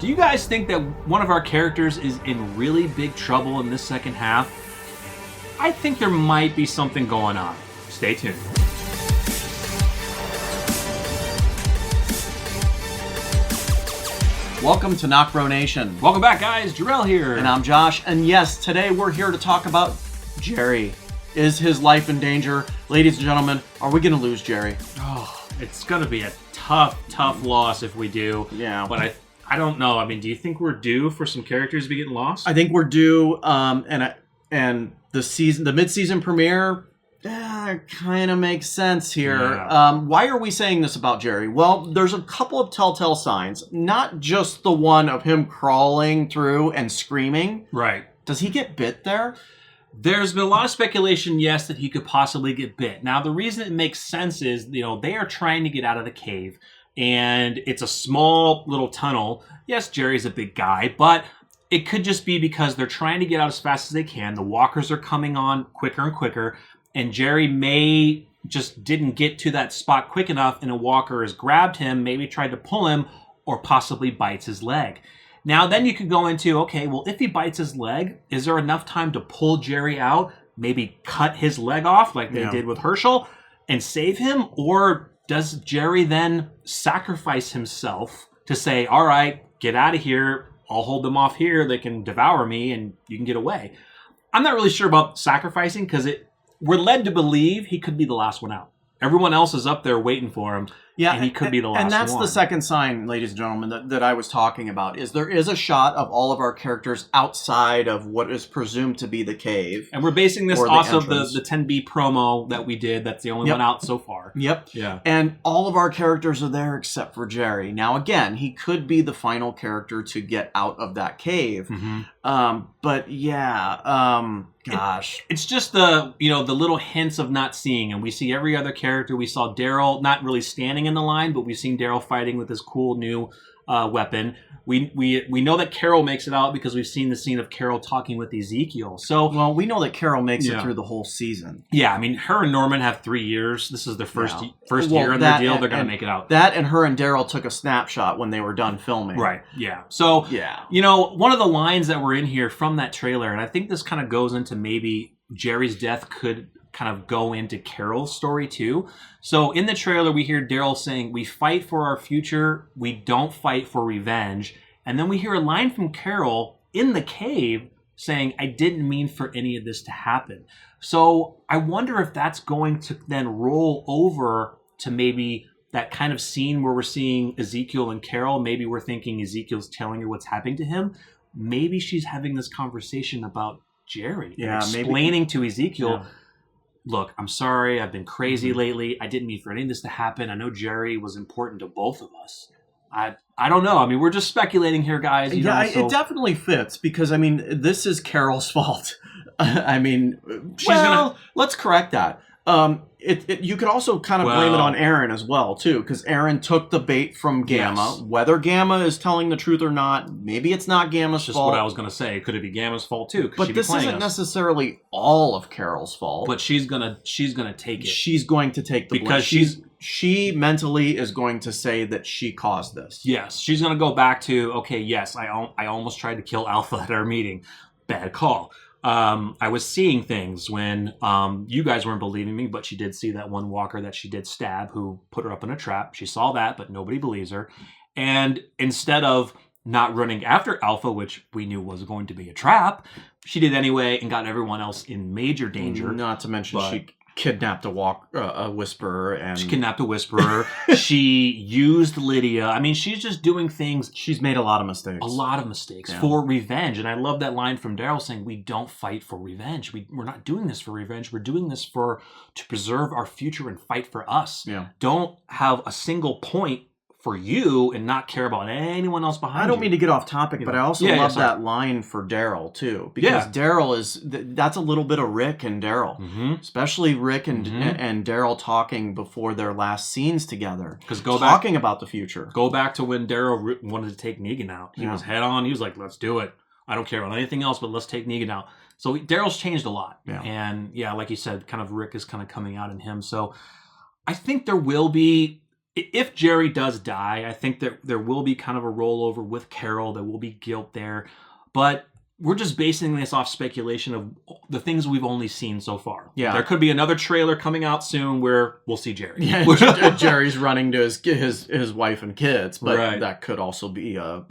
Do you guys think that one of our characters is in really big trouble in this second half? I think there might be something going on. Stay tuned. Welcome to NocBro Nation. Welcome back, guys. Jarrell here. And I'm Josh. And yes, today we're here to talk about Jerry. Is his life in danger? Ladies and gentlemen, are we going to lose Jerry? Oh, it's going to be a tough loss if we do. Yeah. But I don't know. I mean, do you think we're due for some characters to be getting lost? I think we're due, and the mid-season premiere kind of makes sense here. Yeah. Why are we saying this about Jerry? Well, there's a couple of telltale signs. Not just the one of him crawling through and screaming. Right. Does he get bit there? There's been a lot of speculation, yes, that he could possibly get bit. Now, the reason it makes sense is, they are trying to get out of the cave, and it's a small little tunnel. Yes, Jerry's a big guy, but it could just be because they're trying to get out as fast as they can. The walkers are coming on quicker and quicker, and Jerry may just didn't get to that spot quick enough, and a walker has grabbed him, maybe tried to pull him, or possibly bites his leg. Now, then you could go into, okay, well, if he bites his leg, is there enough time to pull Jerry out, maybe cut his leg off like they did with Herschel, and save him? Or does Jerry then sacrifice himself to say, all right, get out of here, I'll hold them off here, they can devour me, and you can get away? I'm not really sure about sacrificing, because we're led to believe he could be the last one out. Everyone else is up there waiting for him. Yeah, and he could be the last one. And that's the second sign, ladies and gentlemen, that I was talking about, is there is a shot of all of our characters outside of what is presumed to be the cave. And we're basing this off of the 10B promo that we did. That's the only one out so far. Yep. Yeah. And all of our characters are there except for Jerry. Now, again, he could be the final character to get out of that cave. Mm-hmm. But yeah, gosh. It's just the little hints of not seeing. And we see every other character. We saw Daryl not really standing in the line, but we've seen Daryl fighting with this cool new weapon. We know that Carol makes it out because we've seen the scene of Carol talking with Ezekiel. So, well, we know that Carol makes it through the whole season. Yeah, I mean, her and Norman have 3 years. This is their first year in their deal. They're going to make it out. That and her and Daryl took a snapshot when they were done filming. Right, yeah. So, one of the lines that were in here from that trailer, and I think this kind of goes into maybe Jerry's death could kind of go into Carol's story too. So in the trailer, we hear Daryl saying, "We fight for our future. We don't fight for revenge." And then we hear a line from Carol in the cave saying, "I didn't mean for any of this to happen." So I wonder if that's going to then roll over to maybe that kind of scene where we're seeing Ezekiel and Carol. Maybe we're thinking Ezekiel's telling her what's happening to him. Maybe she's having this conversation about Jerry. Yeah, explaining to Ezekiel, look, I'm sorry, I've been crazy lately. I didn't mean for any of this to happen. I know Jerry was important to both of us. I don't know. I mean, we're just speculating here, guys. It definitely fits because, I mean, this is Carol's fault. I mean, let's correct that. You could also kind of blame it on Aaron as well, too, because Aaron took the bait from Gamma. Yes. Whether Gamma is telling the truth or not, maybe it's not Gamma's fault. Just what I was going to say. Could it be Gamma's fault, too? But this isn't necessarily all of Carol's fault. But she's gonna take it. She's going to take the blame. Because she mentally is going to say that she caused this. Yes. She's going to go back to, okay, yes, I almost tried to kill Alpha at our meeting. Bad call. I was seeing things when you guys weren't believing me, but she did see that one walker that she did stab who put her up in a trap. She saw that, but nobody believes her. And instead of not running after Alpha, which we knew was going to be a trap, she did anyway and got everyone else in major danger. Not to mention she kidnapped a whisperer. And she kidnapped a whisperer. She used Lydia. I mean, she's just doing things. She's made a lot of mistakes. A lot of mistakes for revenge. And I love that line from Daryl saying, we don't fight for revenge. We're not doing this for revenge. We're doing this to preserve our future and fight for us. Yeah. Don't have a single point for you and not care about anyone else behind you. I don't mean to get off topic, but I also love that line for Daryl, too. Because Daryl that's a little bit of Rick and Daryl. Mm-hmm. Especially Rick and Daryl talking before their last scenes together. Talking about the future. Go back to when Daryl wanted to take Negan out. He was head on. He was like, let's do it. I don't care about anything else, but let's take Negan out. So Daryl's changed a lot. Yeah. And like you said, kind of Rick is kind of coming out in him. So I think there will be if Jerry does die, I think that there will be kind of a rollover with Carol. There will be guilt there. But we're just basing this off speculation of the things we've only seen so far. Yeah. There could be another trailer coming out soon where we'll see Jerry. Yeah, Jerry's running to his wife and kids, but Right. that could also be a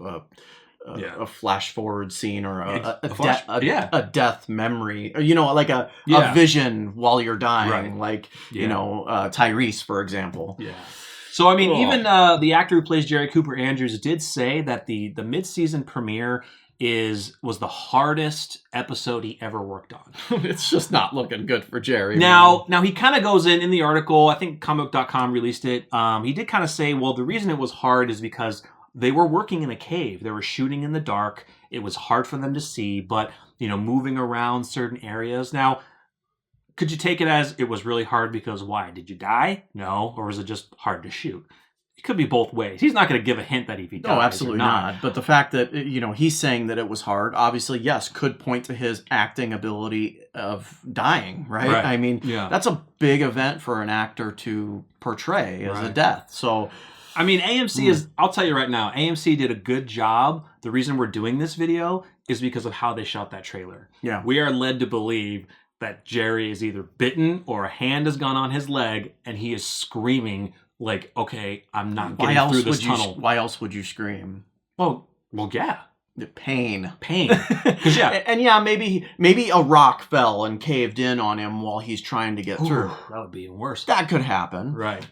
flash forward scene or a death memory, like a vision while you're dying, Right. like Tyrese, for example. Yeah. So I mean, even the actor who plays Jerry, Cooper Andrews, did say that the mid-season premiere was the hardest episode he ever worked on. It's just not looking good for Jerry. Now he kind of goes in the article, I think comicbook.com released it. He did kind of say, well, the reason it was hard is because they were working in a cave. They were shooting in the dark. It was hard for them to see, but moving around certain areas. Now, could you take it as it was really hard because why? Did you die? No. Or was it just hard to shoot? It could be both ways. He's not going to give a hint that if he dies. No, absolutely not. But the fact that, he's saying that it was hard, obviously, yes, could point to his acting ability of dying, right? I mean, that's a big event for an actor to portray as a death. So, I mean, AMC is, I'll tell you right now, AMC did a good job. The reason we're doing this video is because of how they shot that trailer. Yeah. We are led to believe that Jerry is either bitten or a hand has gone on his leg and he is screaming like, okay, I'm not getting through this tunnel. Why else would you scream? Well, yeah. The pain. Because and maybe a rock fell and caved in on him while he's trying to get through. That would be worse. That could happen. Right.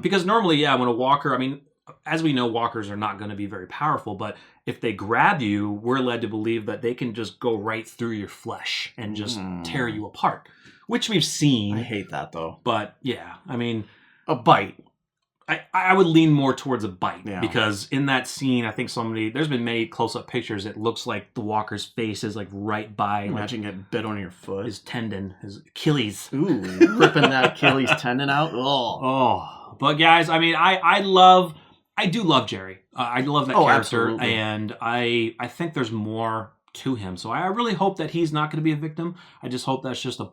Because normally, when a walker, I mean, as we know, walkers are not going to be very powerful, but if they grab you, we're led to believe that they can just go right through your flesh and just tear you apart, which we've seen. I hate that, though. But, yeah, I mean... A bite. I would lean more towards a bite because in that scene, I think there's been many close-up pictures. It looks like the walker's face is like right by. Imagine getting bit on your foot. His tendon, his Achilles. Ooh, ripping that Achilles tendon out. Oh. But guys, I mean, I do love Jerry. I love that character, absolutely. And I think there's more to him. So I really hope that he's not going to be a victim. I just hope that's just a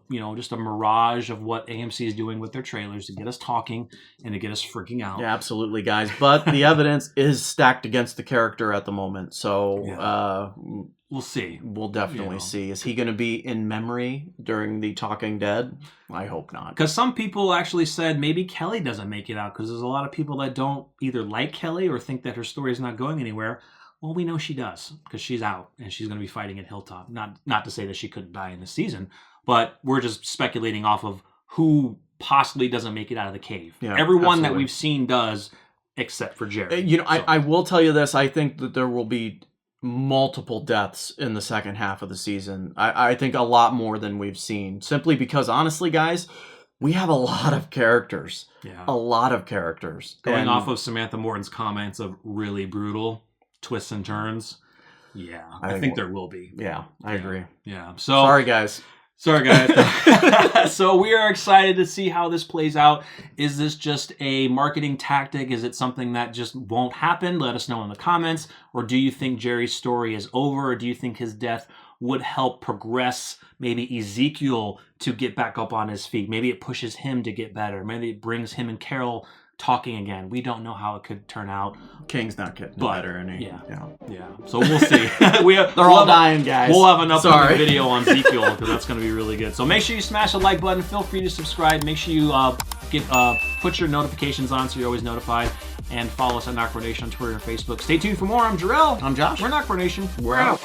mirage of what AMC is doing with their trailers to get us talking and to get us freaking out. Yeah, absolutely, guys. But the evidence is stacked against the character at the moment. So we'll see. We'll definitely see. Is he going to be in memory during the Talking Dead? I hope not. Because some people actually said maybe Kelly doesn't make it out because there's a lot of people that don't either like Kelly or think that her story is not going anywhere. Well, we know she does because she's out and she's going to be fighting at Hilltop. Not to say that she couldn't die in this season, but we're just speculating off of who possibly doesn't make it out of the cave. Yeah, everyone that we've seen does, except for Jerry. I will tell you this. I think that there will be multiple deaths in the second half of the season. I think a lot more than we've seen, simply because, honestly, guys, we have a lot of characters. Yeah. A lot of characters. Going off of Samantha Morton's comments of really brutal twists and turns. Yeah, I think there will be. Yeah, I agree. Yeah. So Sorry, guys. So we are excited to see how this plays out. Is this just a marketing tactic? Is it something that just won't happen? Let us know in the comments. Or do you think Jerry's story is over? Or do you think his death would help progress maybe Ezekiel to get back up on his feet? Maybe it pushes him to get better. Maybe it brings him and Carol talking again. We don't know how it could turn out. King's not getting better. Yeah. So we'll see. They're all dying, guys. We'll have an upcoming video on Ezekiel because that's going to be really good. So make sure you smash the like button. Feel free to subscribe. Make sure you put your notifications on so you're always notified. And follow us at NocBro Nation on Twitter and Facebook. Stay tuned for more. I'm Jarrell. I'm Josh. We're NocBro Nation. We're out.